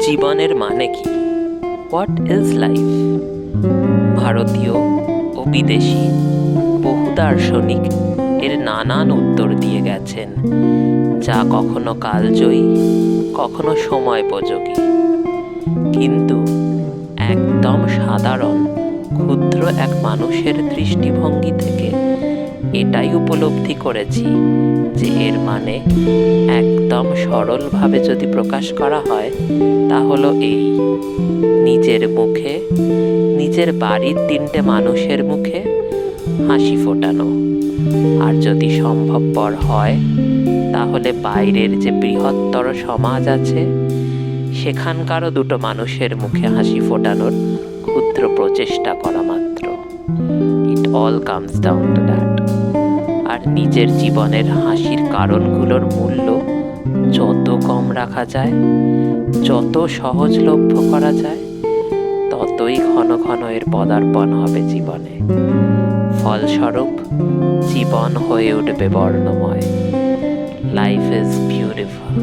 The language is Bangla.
জীবনের মানে কি? What is life? ভারতীয় ও বিদেশি বহু দার্শনিক এর নানান উত্তর দিয়ে গেছেন, যা কখনো কালজয়ী, কখনো সময়োপযোগী। কিন্তু একদম সাধারণ ক্ষুদ্র এক মানুষের দৃষ্টিভঙ্গি থেকে এটাই উপলব্ধি করেছি যে এর মানে একদম সরলভাবে যদি প্রকাশ করা হয় তা হলো এই: নিজের মুখে, নিজের বাড়ির 3টে মানুষের মুখে হাসি ফোটানো। আর যদি সম্ভবপর হয় তাহলে বাইরের যে বৃহত্তর সমাজ আছে সেখানকারও 2টো মানুষের মুখে হাসি ফোটানোর ক্ষুদ্র প্রচেষ্টা করা মাত্র। It all comes down to that. আর নিজের জীবনের হাসির কারণগুলোর মূল্য যত কম রাখা যায়, যত সহজলভ্য করা যায়, ততই ঘন ঘন এর পদার্পণ হবে জীবনে। ফলস্বরূপ জীবন হয়ে উঠবে বর্ণময়। Life is beautiful.